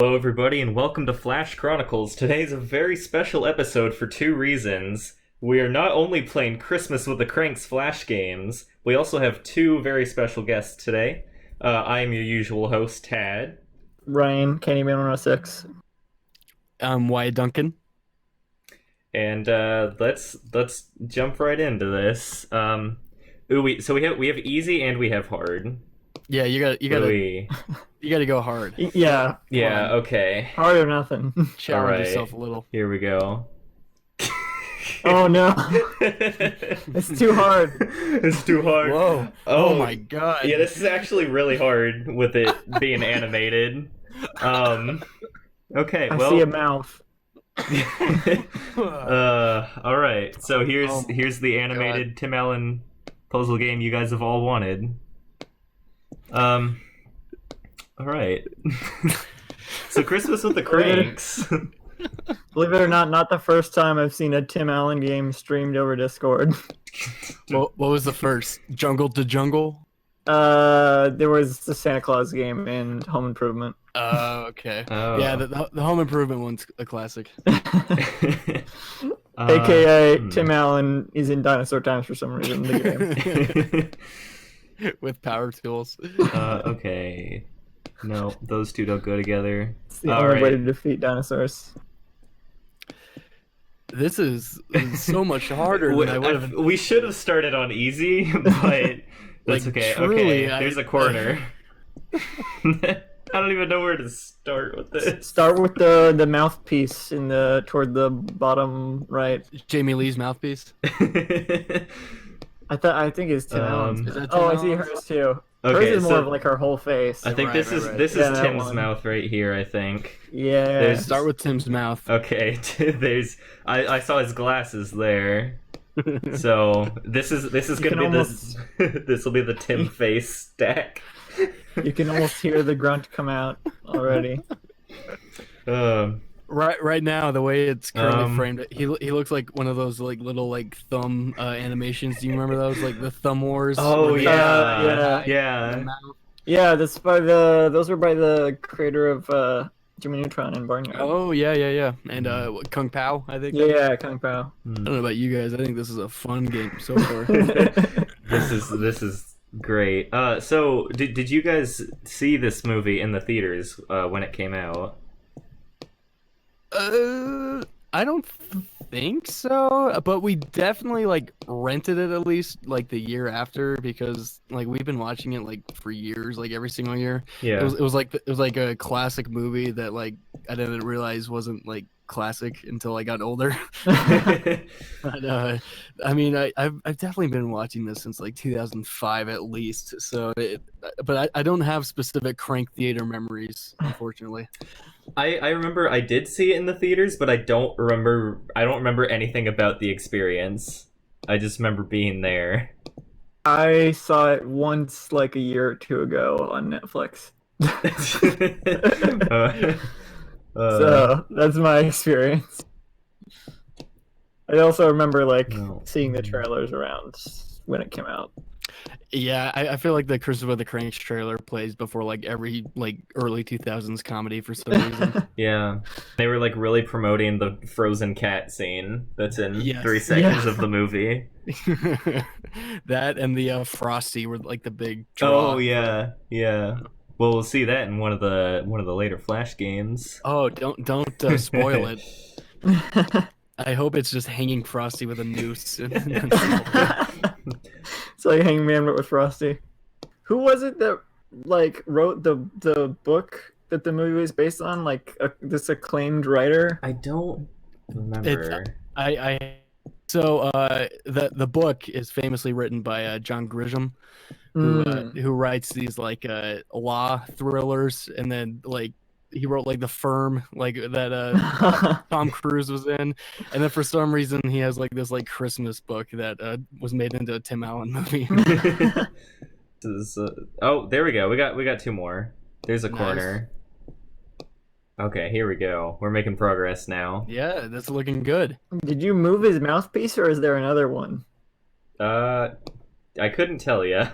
Hello, everybody, and welcome to Flash Chronicles. Today's a very special episode for two reasons. We are not only playing Christmas with the Kranks Flash games, we also have two very special guests today. I am your usual host, Tad. Ryan, Candyman 106. Wyatt Duncan. And let's jump right into this. So we have easy and we have hard. Yeah, you gotta go hard. Yeah. Yeah, okay. Hard or nothing. Challenge Alright. yourself a little. Here we go. Oh no. It's too hard. It's too hard. Whoa. Oh my god. Yeah, this is actually really hard with it being animated. Okay, I well. see a mouth. All right. So here's the animated Tim Allen puzzle game you guys have all wanted. All right. So Christmas with the Kranks. Believe it or not the first time I've seen a Tim Allen game streamed over Discord. What was the first? Jungle to Jungle? There was the Santa Claus game and Home Improvement. Okay. Oh. Yeah, the Home Improvement one's a classic. AKA Tim Allen is in Dinosaur Times for some reason in the game. With power tools. Okay. No, those two don't go together. It's the only way to defeat dinosaurs. This is so much harder than I would have. We should have started on easy, but that's okay. Truly, okay, there's a corner. I don't even know where to start with this. Start with the mouthpiece toward the bottom right. Jamie Lee's mouthpiece. I think it's Tim Allen's. Is that Tim Oh, I see Allen's? hers too. Okay, hers is more so of like her whole face. I think Right, this is right. this Yeah, is that Tim's one. mouth right here. I think. Yeah. Start with Tim's mouth. Okay, there's I saw his glasses there. So this is gonna be almost- this will be the Tim face stack. You can almost hear the grunt come out already. Right now, the way it's currently Um, framed, he looks like one of those like little like thumb animations. Do you remember those, like the Thumb Wars? Oh where they- yeah, yeah. yeah. Yeah, those were by the creator of Jimmy Neutron and Barnyard. Oh yeah, and Kung Pao, I think. Yeah, Kung Pao. I don't know about you guys. I think this is a fun game so far. This is great. So did you guys see this movie in the theaters when it came out? I don't think so, but we definitely like rented it at least like the year after because like we've been watching it like for years, like every single year. Yeah. It was like a classic movie that like I didn't realize wasn't like classic until I got older. But I mean, I've definitely been watching this since like 2005 at least. So, but I don't have specific Crank theater memories, unfortunately. I remember I did see it in the theaters, but I don't remember anything about the experience. I just remember being there. I saw it once like a year or two ago on Netflix. So that's my experience. I also remember like seeing the trailers around when it came out. Yeah, I feel like the Christmas with the Cranks trailer plays before like every like early 2000s comedy for some reason. Yeah, they were like really promoting the frozen cat scene that's in Yes. 3 seconds Yeah. of the movie. That and the Frosty were like the big draw. Oh yeah. Well, we'll see that in one of the later Flash games. Oh, don't spoil it. I hope it's just hanging Frosty with a noose. It's like Hangman but with Frosty. Who was it that like wrote the book that the movie was based on? Like this acclaimed writer. I don't remember. So the book is famously written by John Grisham, who writes these like law thrillers, and then like he wrote like The Firm, like that Tom Cruise was in, and then for some reason he has like this like Christmas book that was made into a Tim Allen movie. Oh, there we go. We got two more. There's a Nice. corner. Okay, here we go. We're making progress now. Yeah, that's looking good. Did you move his mouthpiece or is there another one? I couldn't tell you.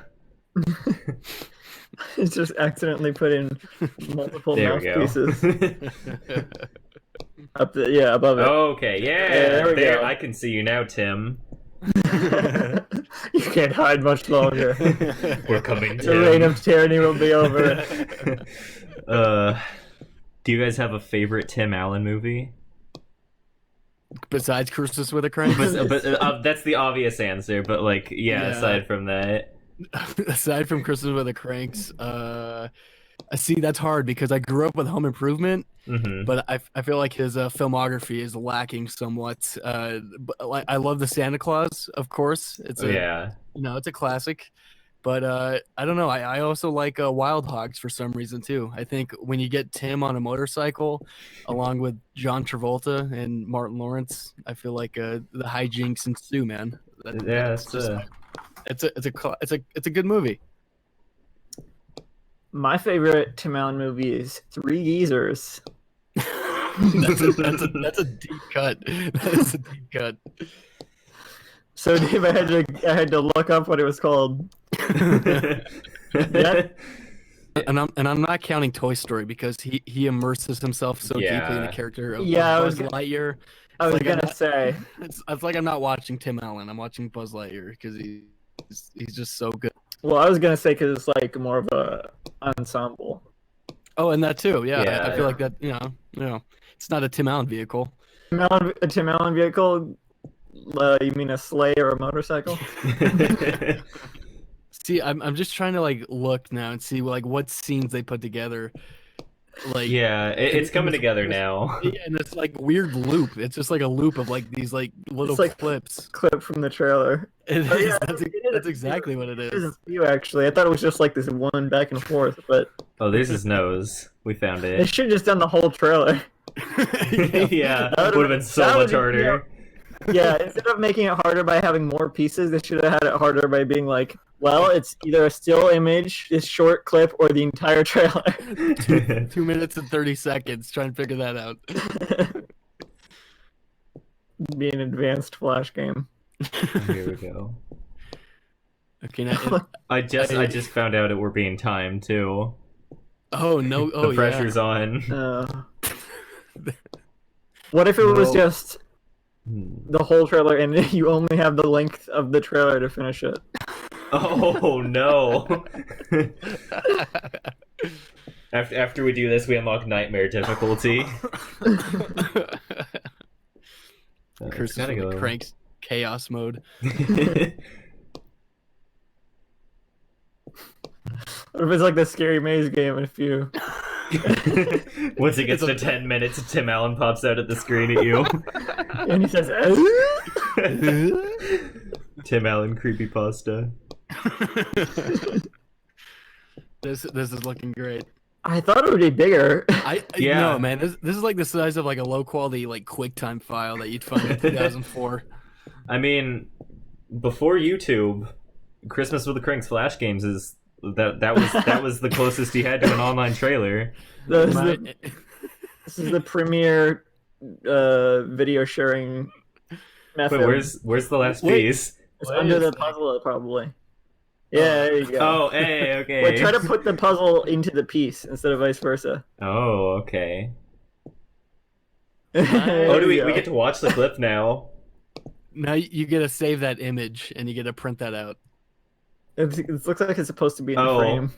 It's just accidentally put in multiple There we go. mouthpieces above it. Okay, yeah, there we go. I can see you now, Tim. You can't hide much longer. We're coming, The Tim. reign of tyranny will be over. Do you guys have a favorite Tim Allen movie? Besides Christmas with a Crank? That's the obvious answer, but like, yeah, aside from that. Aside from Christmas with the Cranks, see, that's hard because I grew up with Home Improvement, but I feel like his filmography is lacking somewhat. But I love the Santa Claus, of course. It's it's a classic. But I don't know. I also like Wild Hogs for some reason too. I think when you get Tim on a motorcycle, along with John Travolta and Martin Lawrence, I feel like the hijinks ensue, man. It's a good movie. My favorite Tim Allen movie is Three Geezers. that's a deep cut. That is a deep cut. So Dave, I had to look up what it was called. And I'm not counting Toy Story because he immerses himself so deeply in the character of Buzz Lightyear. I was gonna say it's like I'm not watching Tim Allen. I'm watching Buzz Lightyear because he's just so good. Well, I was gonna say because it's like more of a ensemble. Oh, and that too. Yeah. I feel like that. You know, it's not a Tim Allen vehicle. A Tim Allen vehicle. You mean a sleigh or a motorcycle? See, I'm just trying to like look now and see like what scenes they put together. Like it's coming together now. Yeah, and it's like weird loop. It's just like a loop of like these like little clips. Clip from the trailer. That's exactly what it is. It isn't you actually. I thought it was just like this one back and forth, but there's his nose. We found it. They should have just done the whole trailer. Yeah, would have been so much harder. Yeah, instead of making it harder by having more pieces, they should have had it harder by being like, well, it's either a still image, this short clip, or the entire trailer. 2 minutes and 30 seconds. Try and figure that out. Be an advanced Flash game. Here we go. Okay, now I just found out we're being timed too. Oh no! Oh, the pressure's on. What if it was just the whole trailer and you only have the length of the trailer to finish it? Oh no! After we do this, we unlock nightmare difficulty. Christmas with the Cranks chaos mode. What if it's like the Scary Maze game if you... Once it gets to 10 minutes, Tim Allen pops out at the screen at you. And he says, Tim Allen creepypasta. This is looking great. I thought it would be bigger. No, man. This is like the size of like a low quality like QuickTime file that you'd find in 2004. I mean, before YouTube, Christmas with the Kranks Flash games is that was the closest he had to an online trailer. This is the premier video sharing method. Wait, where's the last piece? It's under the puzzle, probably. Yeah, there you go. Oh, hey, okay. Wait, try to put the puzzle into the piece instead of vice versa. Oh, okay. Do we get to watch the clip now? Now you get to save that image and you get to print that out. It looks like it's supposed to be in frame.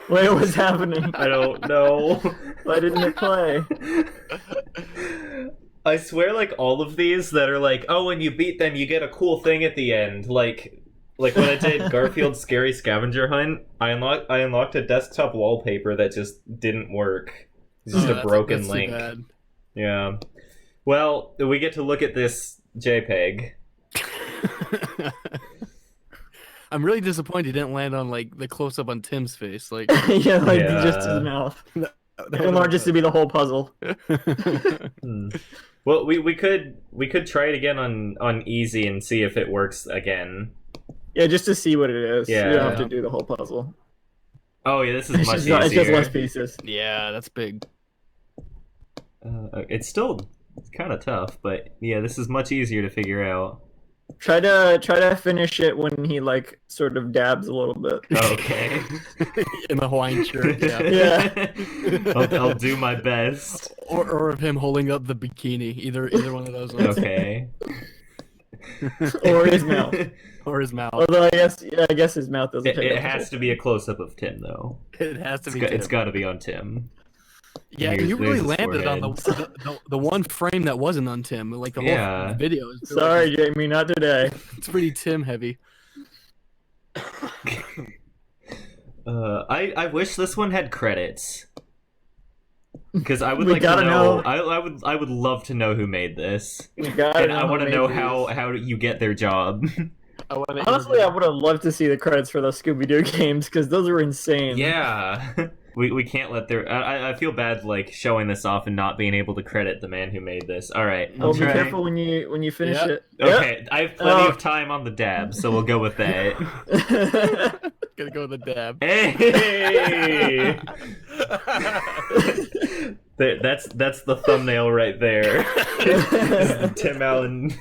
Wait, what's happening? I don't know. Why didn't it play? I swear, like, all of these that are like, oh, when you beat them, you get a cool thing at the end. Like when I did Garfield's Scary Scavenger Hunt, I unlocked a desktop wallpaper that just didn't work. It's just a broken link. Too bad. Yeah. Well, we get to look at this JPEG. I'm really disappointed he didn't land on like the close up on Tim's face. Like just his mouth. Or just to be the whole puzzle. Well, we could try it again on easy and see if it works again. Yeah, just to see what it is. Yeah. You don't have to do the whole puzzle. Oh yeah, this is much easier. It's just less pieces. Yeah, that's big. It's still kind of tough, but yeah, this is much easier to figure out. Try to finish it when he like sort of dabs a little bit. Okay. In the Hawaiian shirt, yeah. Yeah. I'll do my best. Or of him holding up the bikini. Either one of those ones. Okay. Or his mouth. Or his mouth. Although I guess his mouth doesn't. It has to be a close up of Tim though. It has to be. It's got to be on Tim. Yeah, you really landed on the one frame that wasn't on Tim. Like the whole video. Sorry, Jamie, not today. It's pretty Tim heavy. I wish this one had credits. Because I would We like to gotta know. know. I would love to know who made this. We gotta And know I want to who know made how you get their job. Honestly, I would have loved to see the credits for those Scooby-Doo games because those were insane. Yeah. We can't let their. I feel bad like showing this off and not being able to credit the man who made this. All right. Well, be careful when you finish it. Okay, I have plenty of time on the dab, so we'll go with that. Gonna go with the dab. Hey! That's the thumbnail right there. Tim Allen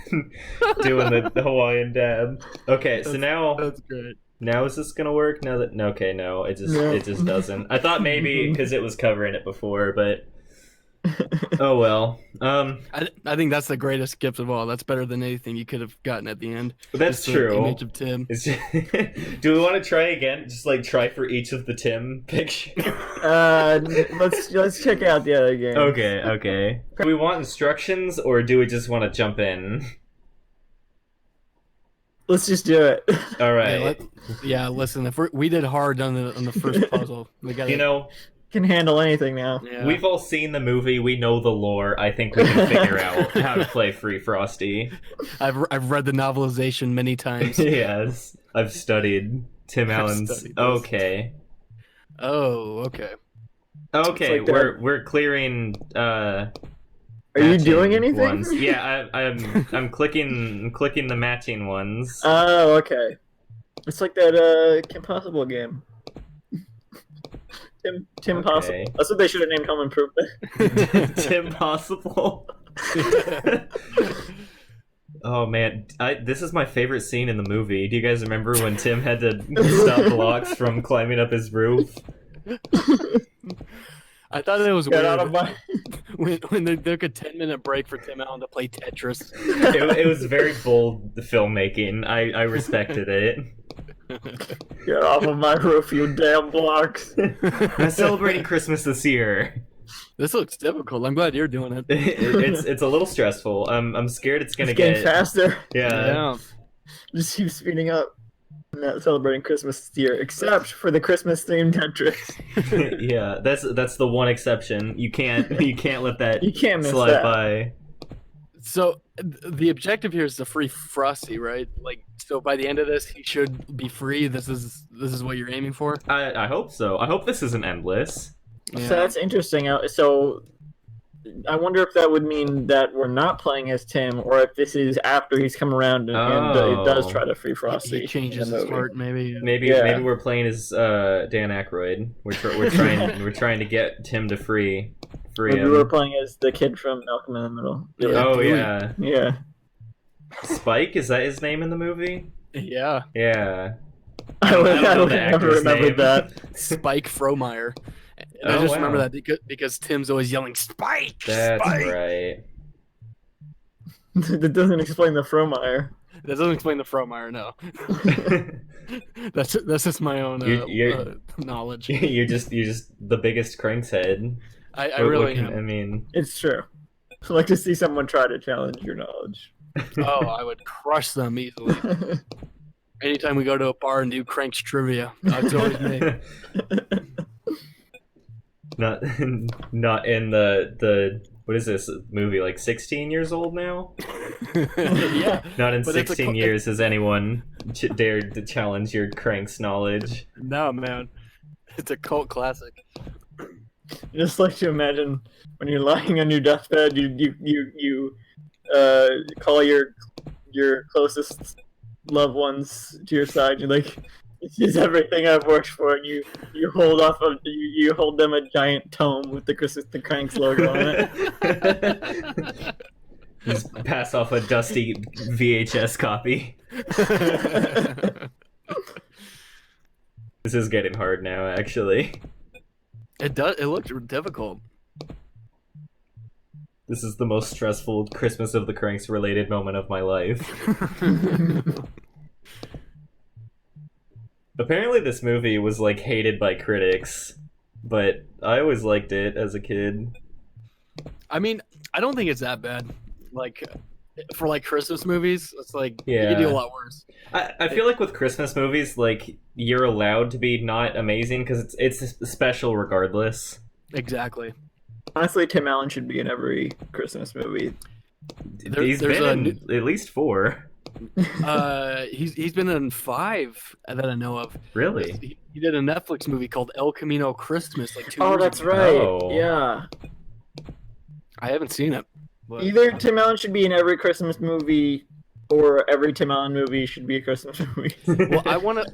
doing the Hawaiian dab. Okay, so now That's great. now is this gonna work? Now that okay, no, it just doesn't. I thought maybe because it was covering it before, but oh well. I think that's the greatest gift of all. That's better than anything you could have gotten at the end. That's Just the true. Image of Tim. Do we want to try again? Just like try for each of the Tim pictures. Let's check out the other game. Okay. Do we want instructions or do we just want to jump in? Let's just do it. All right. Yeah, listen. If we did hard on the first puzzle, we got Can handle anything now. Yeah. We've all seen the movie. We know the lore. I think we can figure out how to play Free Frosty. I've read the novelization many times. Yes, I've studied Tim Allen's. studied this. Okay. Oh, okay. Okay, It's like we're clearing. Are you doing matching anything? Ones. Yeah, I'm clicking the matching ones. Oh, okay. It's like that Kim Possible game. Tim Okay. Possible. That's what they should have named Home Improvement. Tim Possible. Oh man, this is my favorite scene in the movie. Do you guys remember when Tim had to stop blocks from climbing up his roof? I thought it was Get weird out of my... when they took a 10-minute break for Tim Allen to play Tetris. It was very bold filmmaking. I respected it. Get off of my roof, you damn blocks. I'm celebrating Christmas this year. This looks difficult. I'm glad you're doing it. It's a little stressful. I'm scared it's gonna It's getting get faster. yeah. Just keep speeding up. I'm not celebrating Christmas this year, except for the Christmas themed Tetris. Yeah. That's the one exception. You can't let that You can't miss slide that. by. So the objective here is to free Frosty, right? Like, so by the end of this, he should be free. This is what you're aiming for. I hope so. I hope this isn't endless. Yeah. So that's interesting. So I wonder if that would mean that we're not playing as Tim, or if this is after he's come around and it does try to free Frosty. He changes in the his movie. heart, maybe. Maybe we're playing as Dan Aykroyd. We're trying to get Tim to free Maybe him. we're playing as the kid from Malcolm in the Middle. Oh yeah, Yeah. Spike, is that his name in the movie? Yeah. Yeah. I would don't know the never actor's remembered name. that. Spike Frohmeyer. And I Oh, just wow. remember that because Tim's always yelling Spike. That's Spike. right. That doesn't explain the Frohmeyer. That doesn't explain the Frohmeyer, no. That's just my own You're- knowledge. you're just the biggest Kranks head. I What really can- am. I mean, It's true. I like to see someone try to challenge your knowledge. Oh, I would crush them easily. Anytime we go to a bar and do Kranks trivia, it's always me. not in the what is this movie, like 16 years old now? Yeah. Not in But it's a 16 years has anyone dared to challenge your Kranks knowledge. No, man. It's a cult classic. Just like to imagine when you're lying on your deathbed, you call your closest loved ones to your side. You're like, this is everything I've worked for, and you hold you hold them a giant tome with the Kranks logo on it. Just pass off a dusty VHS copy. This is getting hard now, actually. It does. It looked difficult. This is the most stressful Christmas of the Cranks related moment of my life. Apparently this movie was like hated by critics, but I always liked it as a kid. I mean, I don't think it's that bad. Like, for like Christmas movies, it's like you Yeah. can do a lot worse. I feel like with Christmas movies, like, you're allowed to be not amazing because it's special regardless. Exactly. Honestly, Tim Allen should be in every Christmas movie. He's there's been a in at least 4. He's been in 5 that I know of. Really? He did a Netflix movie called El Camino Christmas like 2 Oh, years that's ago. right. Oh. Yeah. I haven't seen it. But... Either Tim Allen should be in every Christmas movie, or every Tim Allen movie should be a Christmas movie. Well, I want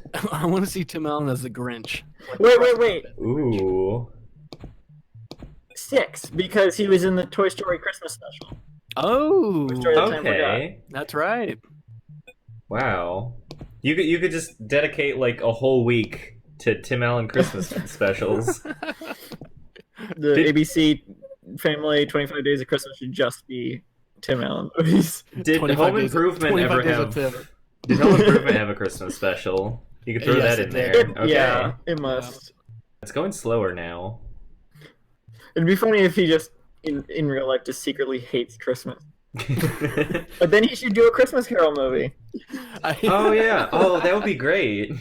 to see Tim Allen as the Grinch. Wait. Ooh. 6, because he was in the Toy Story Christmas special. Oh, Toy Story Time Okay. that's right. Wow. You could just dedicate like a whole week to Tim Allen Christmas specials. The Did- ABC Family 25 Days of Christmas should just be Tim Allen movies. Did 25 Home days- Improvement 25 ever days have? of Tim. Did Home Improvement have a Christmas special? You could throw Yes, that in it there. did. Okay. Yeah, it must. It's going slower now. It'd be funny if he just, in real life, just secretly hates Christmas. But then he should do a Christmas Carol movie. Oh yeah. Oh, that would be great.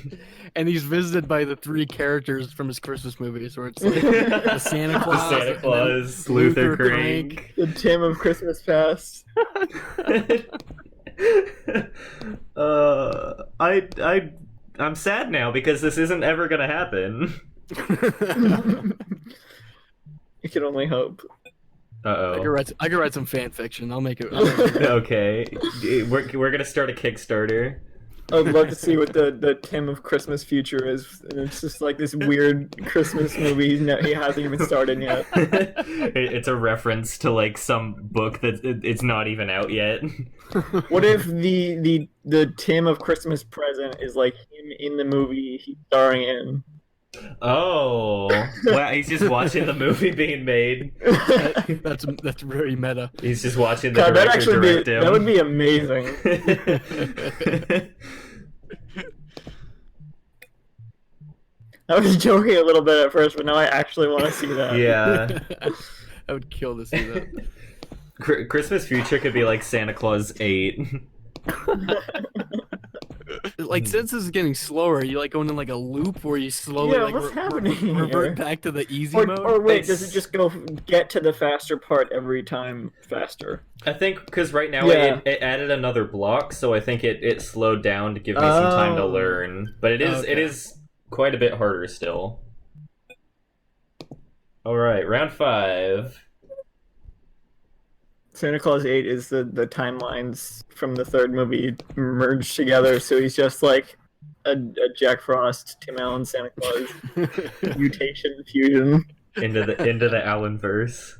And he's visited by the 3 characters from his Christmas movies, where it's like the Santa Claus, The Santa and then Claus, Luther Luther Crank. The Tim of Christmas Past. I'm sad now because this isn't ever gonna happen. You can only hope. Uh I could write some fan fiction. I'll make it. oh. Okay, we're gonna start a Kickstarter. I would love to see what the Tim of Christmas future is. And it's just like this weird Christmas movie he hasn't even started yet. It's a reference to like some book that it's not even out yet. What if the Tim of Christmas Present is like him in the movie he's starring in? Oh, wow! He's just watching the movie being made. That's very meta. He's just watching the God, that'd director actually direct him. that would be amazing. I was joking a little bit at first, but now I actually want to see that. Yeah. I would kill to see that. Christmas future could be like Santa Claus 8. Like, since this is getting slower, you like going in like a loop where you slowly Yeah, like what's happening here? revert back to the easy Or, mode. or wait, It's- does it just get to the faster part every time faster? I think because right now Yeah. it added another block, so I think it slowed down to give me some time to Oh. learn. But it Okay. is quite a bit harder still. All right, round 5. Santa Claus 8 is the timelines from the third movie merged together, so he's just like a Jack Frost, Tim Allen Santa Claus mutation fusion. into the Allen verse.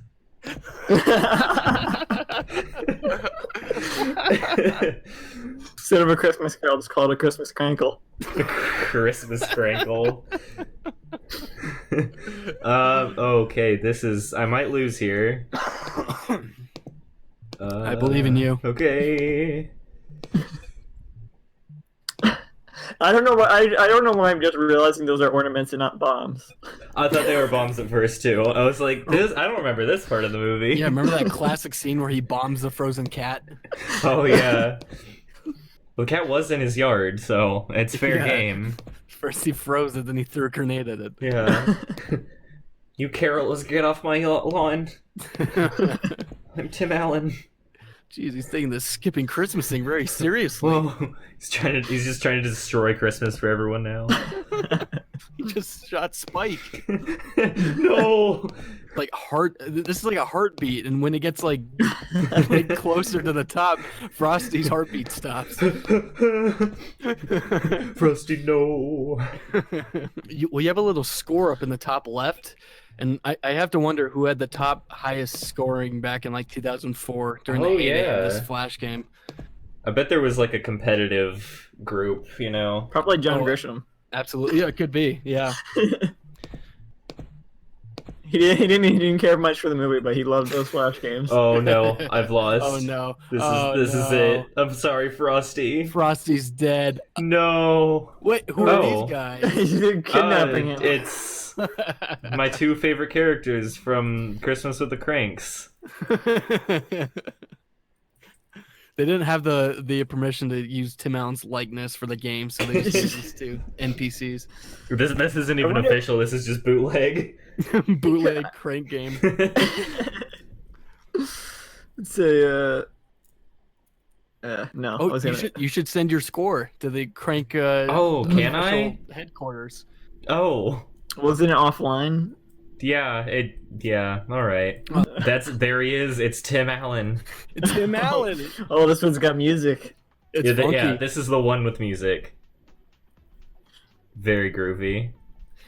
Instead of a Christmas Carol, it's called a Christmas Crankle. Christmas Crankle. Okay, this is I might lose here. I believe in you. Okay. I don't know why. I don't know why I'm just realizing those are ornaments and not bombs. I thought they were bombs at first too. I was like, this. I don't remember this part of the movie. Yeah, remember that classic scene where he bombs the frozen cat? Oh yeah. The cat was in his yard, so it's fair Yeah. game. First he froze it, then he threw a grenade at it. Yeah. You carolers, get off my lawn. I'm Tim Allen. Jeez, he's taking this skipping Christmas thing very seriously. Whoa. He's just trying to destroy Christmas for everyone now. He just shot Spike. No. Like this is like a heartbeat, and when it gets like closer to the top, Frosty's heartbeat stops. Frosty, no. You have a little score up in the top left, And I have to wonder who had the top highest scoring back in like 2004 during Oh, the heyday of yeah. this Flash game. I bet there was like a competitive group, you know. Probably John Oh, Grisham. Absolutely, yeah, it could be. Yeah, He didn't care much for the movie, but he loved those Flash games. Oh no, I've lost. Oh no. This Oh, is no. it. I'm sorry, Frosty. Frosty's dead. No. Wait, who Oh. are these guys? He's kidnapping him. It's my two favorite characters from Christmas with the Kranks. They didn't have the permission to use Tim Allen's likeness for the game, so they just used these two NPCs. This isn't even wonder- official. This is just bootleg. Bootleg crank game. It's a no. I Oh, was gonna... you should send your score to the crank. Oh, can I? official headquarters? Oh, Wasn't it offline? yeah. All right. There he is. It's Tim Allen. It's Tim Allen. Oh, this one's got music. It's Yeah, funky. this is the one with music. Very groovy.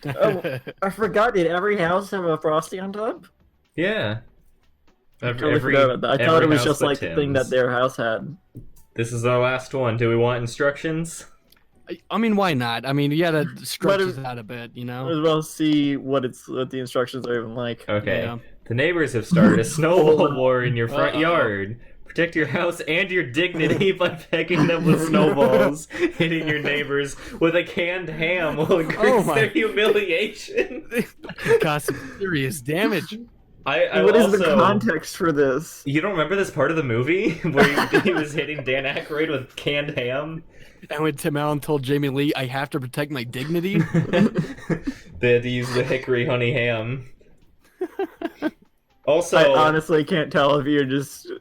Oh, I forgot. Did every house have a Frosty on top? Yeah. I totally forgot about that. I thought it was just like the thing that their house had. This is our last one. Do we want instructions? I mean, why not? I mean, you gotta stretch this out a bit, you Might know. as well see what the instructions are even like. Okay. Yeah. The neighbors have started a snowball war in your front Uh-oh. yard. Protect your house and your dignity by pegging them with snowballs. Hitting your neighbors with a canned ham will increase my- their humiliation. Cause some serious damage. What is the context for this? You don't remember this part of the movie where he was hitting Dan Aykroyd with canned ham? And when Tim Allen told Jamie Lee, "I have to protect my dignity," They had to use the hickory honey ham. Also, I honestly can't tell if you're just.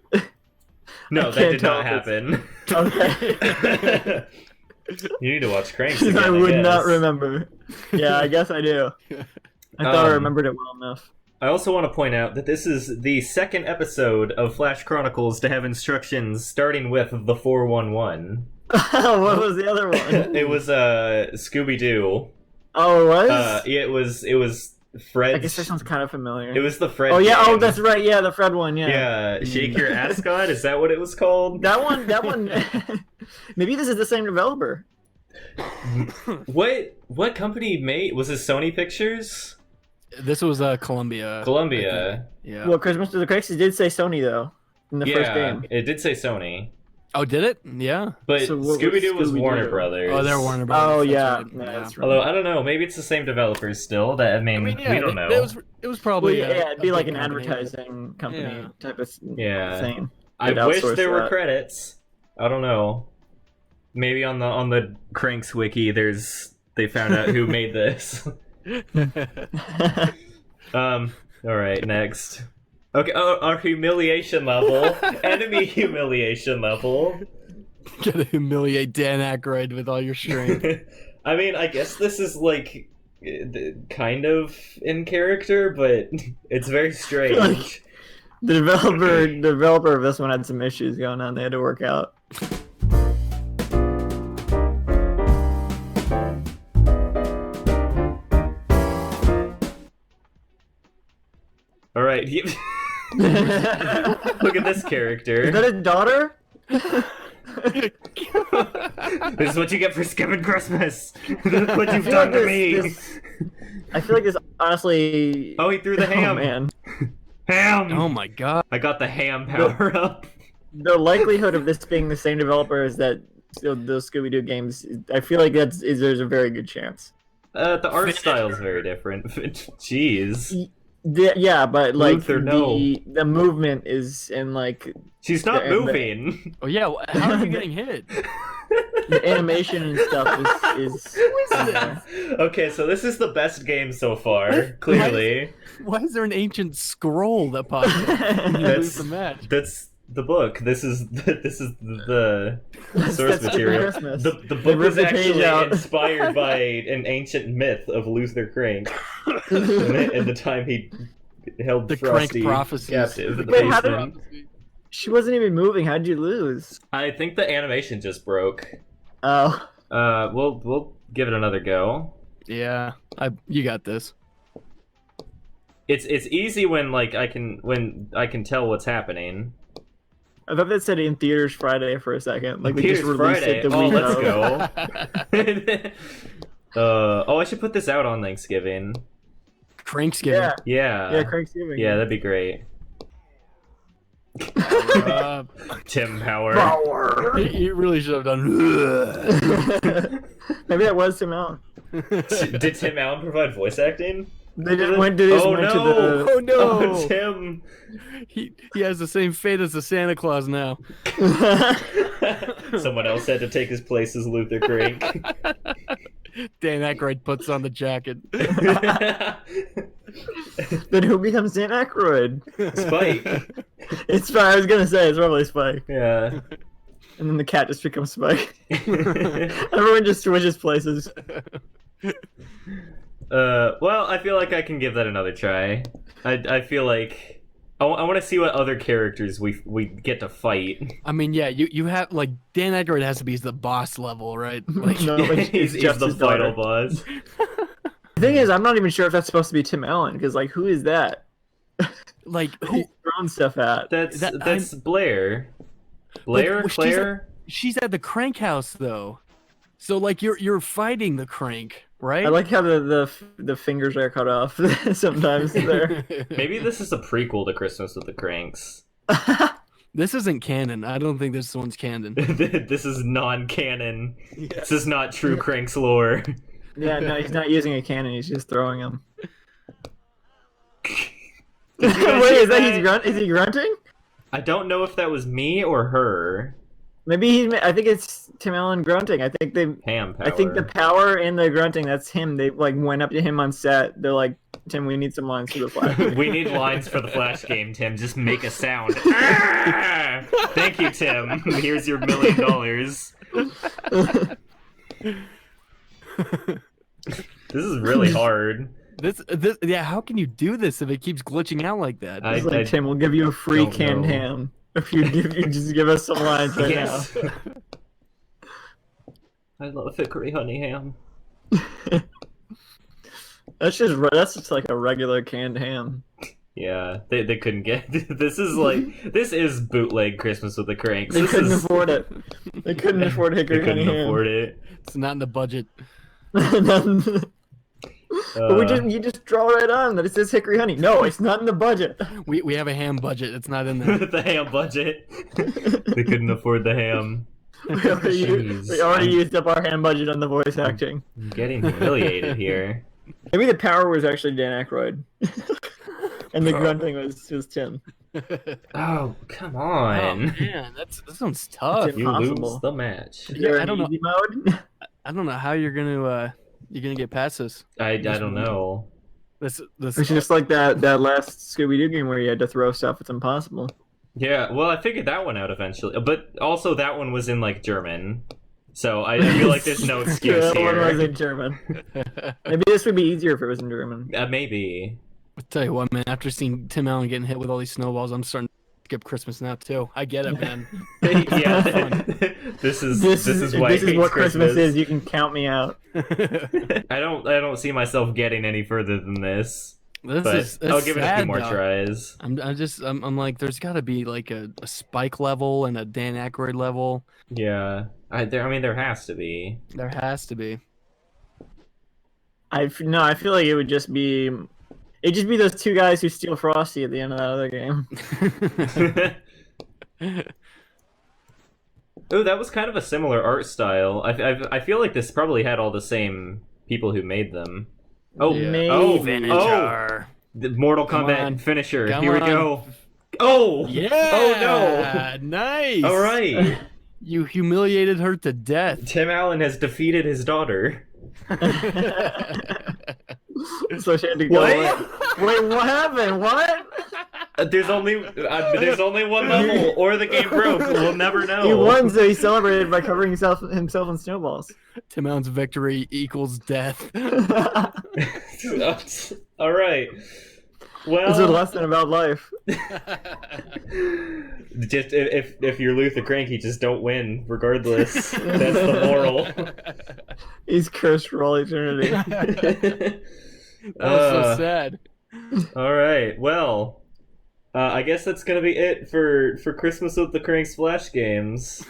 no, I that can't did not tell happen. Okay. You need to watch Kranks again, I would guess. not remember. Yeah, I guess I do. I thought I remembered it well enough. I also want to point out that this is the second episode of Flash Chronicles to have instructions starting with the 411. What was the other one? It was Scooby-Doo. Oh, it was? It was Fred's. I guess that sounds kind of familiar. It was the Fred. Oh, yeah, game. oh, that's right, yeah, the Fred one, yeah. Yeah, Shake Your Ascot, is that what it was called? That one, maybe this is the same developer. What company made, was this Sony Pictures? this was Columbia. Columbia. Yeah. Well, Christmas to the Cranks, it did say Sony, though, in the first game. It did say Sony. Oh, did it? Yeah. But So what was Scooby-Doo was Scooby-Doo? Warner Brothers. Oh, they're Warner Brothers. Oh, That's yeah. right. Yeah, that's right. Although, I don't know, maybe it's the same developers still. That I mean, yeah, we don't know. It was probably. Well, yeah, it'd be a like big an company. advertising company Yeah. type of Yeah. thing. I They'd wish outsource there were that. credits. I don't know. Maybe on the Kranks wiki, they found out who made this. All right, next. Okay, our humiliation level, enemy humiliation level. Gonna humiliate Dan Aykroyd with all your strength. I mean, I guess this is like kind of in character, but it's very strange. The developer of this one had some issues going on. They had to work out. All right, look at this character. Is that his daughter? This is what you get for skipping Christmas. Look what you've feel done like to me. I feel like this honestly. Oh, he threw the ham. Oh, man. Ham. Oh my god. I got the ham power up. The likelihood of this being the same developer as those Scooby-Doo games, I feel like there's a very good chance. The art style is very different. Jeez. Yeah, but like Luther, no. the movement is in like She's not the- moving. Oh yeah. How are you getting hit? the animation and stuff is Okay, so this is the best game so far, clearly. Why is there an ancient scroll that pops up? You lose the match. That's the book. This is the source That's material. Christmas. The They book ripped was the page actually out. inspired by an ancient myth of Luther Crank in the time he held The Crank Frosty prophecies. captive in the Wait, how did- basement. She wasn't even moving. How'd you lose? I think the animation just broke. Oh, We'll give it another go. Yeah. You got this. It's easy when I can tell what's happening. I thought that said in theaters Friday for a second. Like they just Theaters released Friday. it the Oh, week let's of. go. I should put this out on Thanksgiving. Kranksgiving. Yeah, Yeah. Kranksgiving. Yeah, that'd be great. Tim Power. Power. You really should have done. Maybe that was Tim Allen. Did Tim Allen provide voice acting? They just went to this. Oh went no! To the... Oh no! Oh, Tim. He has the same fate as the Santa Claus now. Someone else had to take his place as Luther Crank. Dan Aykroyd puts on the jacket. Then who becomes Dan Aykroyd? Spike. It's Spike. I was gonna say it's probably Spike. Yeah. And then the cat just becomes Spike. Everyone just switches places. Well, I feel like I can give that another try. I feel like I want to see what other characters we get to fight. I mean, yeah, you have like Dan Aykroyd has to be the boss level, right? Like, No, like, he's just the his daughter. final boss. The thing is, I'm not even sure if that's supposed to be Tim Allen because, like, who is that? like Who's throwing stuff at? That's Blair. Blair, well, Claire. She's at the Crank house though, so like you're fighting the Crank, right? I like how the fingers are cut off sometimes there. Maybe this is a prequel to Christmas with the Cranks. This isn't canon. I don't think this one's canon. This is non-canon. This is not true Cranks lore. Yeah, no, he's not using a cannon. He's just throwing them. Did you guys Wait, hear is that is he grunting? I don't know if that was me or her. Maybe I think it's Tim Allen grunting. I think Ham power. I think the power in the grunting, that's him. They like went up to him on set. They're like, Tim, we need some lines for the Flash. We need lines for the Flash game, Tim. Just make a sound. Ah! Thank you, Tim. Here's your $1 million. This is really hard. This yeah. How can you do this if it keeps glitching out like that? It's like, Tim, we'll give you a free don't canned know. ham if you just give us some lines right Yes. now. I love hickory honey ham. That's just like a regular canned ham. Yeah, they couldn't get. This is bootleg Christmas with the Cranks. They couldn't afford it. They couldn't afford They hickory honey couldn't ham. afford it. It's not in the budget. But you just draw right on that it says hickory honey. No, it's not in the budget. We have a ham budget. It's not in there. The ham budget. They couldn't afford the ham. We already used up our ham budget on the voice acting. I'm getting humiliated here. Maybe the power was actually Dan Aykroyd. And the grunting was Tim. Oh, come Oh on. man, that sounds tough. It's You impossible. lose the match. Is there I an don't know. easy mode? I don't know how you're gonna get past this. I don't know. This It's just like that last Scooby-Doo game where you had to throw stuff. It's impossible. Yeah, well, I figured that one out eventually. But also that one was in, German. So I feel like there's no excuse That one was here. in German. Maybe this would be easier if it was in German. Maybe. I'll tell you what, man. After seeing Tim Allen getting hit with all these snowballs, I'm starting to skip Christmas now too. I get it, man. Yeah. This is why I This is hate what Christmas is. You can count me out. I don't see myself getting any further than this. This But is I'll give it a few sad, more though. tries. I'm like, there's got to be like a Spike level and a Dan Aykroyd level. Yeah. There has to be. There has to be. I feel like it would just be. It'd just be those two guys who steal Frosty at the end of that other game. Oh, that was kind of a similar art style. I feel like this probably had all the same people who made them. Oh, Maybe. the Mortal Come Kombat on. finisher. Come Here we on. go. Oh! Yeah. Oh Nice. no! All right. You humiliated her to death. Tim Allen has defeated his daughter. So she had to go. What? Wait, what happened? What? There's only one level, or the game broke. We'll never know. He won, so he celebrated by covering himself in snowballs. Tim Allen's victory equals death. All right. It's a Well, lesson about life. just if you're Luther Cranky, just don't win, regardless. That's the moral. He's cursed for all eternity. That was so sad. All right. Well, I guess that's gonna be it for Christmas with the Cranks Flash games.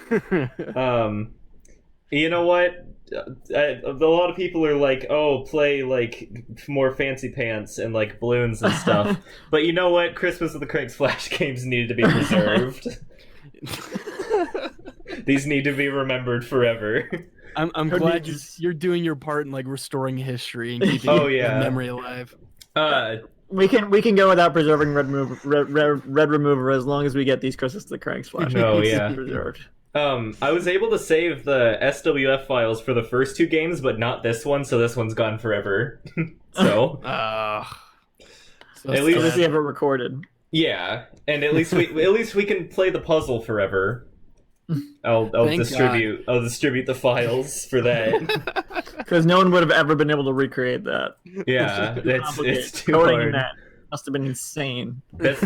You know what? A lot of people are like, "Oh, play like more fancy pants and like balloons and stuff." But you know what? Christmas with the Cranks Flash games needed to be preserved. These need to be remembered forever. I'm glad you're doing your part in like restoring history and keeping the memory alive. We can go without preserving red remover as long as we get these Christmas the Cranks Flash games preserved. I was able to save the SWF files for the first two games, but not this one, so this one's gone forever. So, at least we have it recorded. Yeah, and at least we can play the puzzle forever. I'll distribute the files for that. Because no one would have ever been able to recreate that. Yeah, it's too hard. That must have been insane. That's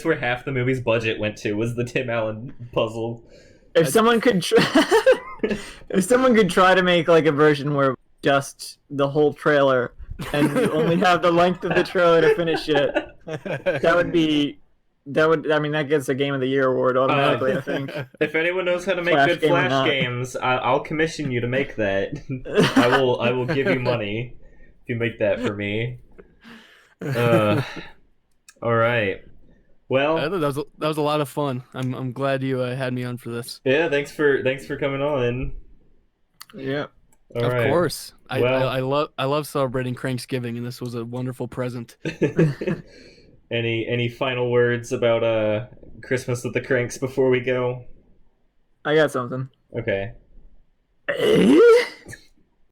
where half the movie's budget went to, was the Tim Allen puzzle. If someone could try to make like a version where just the whole trailer and you only have the length of the trailer to finish it, that gets a Game of the Year award automatically, I think. If anyone knows how to make good Flash games, I'll commission you to make that. I will give you money if you make that for me. All right. Well, that was a lot of fun. I'm glad you had me on for this. Yeah, thanks for coming on. Yeah. All of right. course. I love celebrating Kranksgiving, and this was a wonderful present. Any final words about Christmas with the Cranks before we go? I got something. Okay.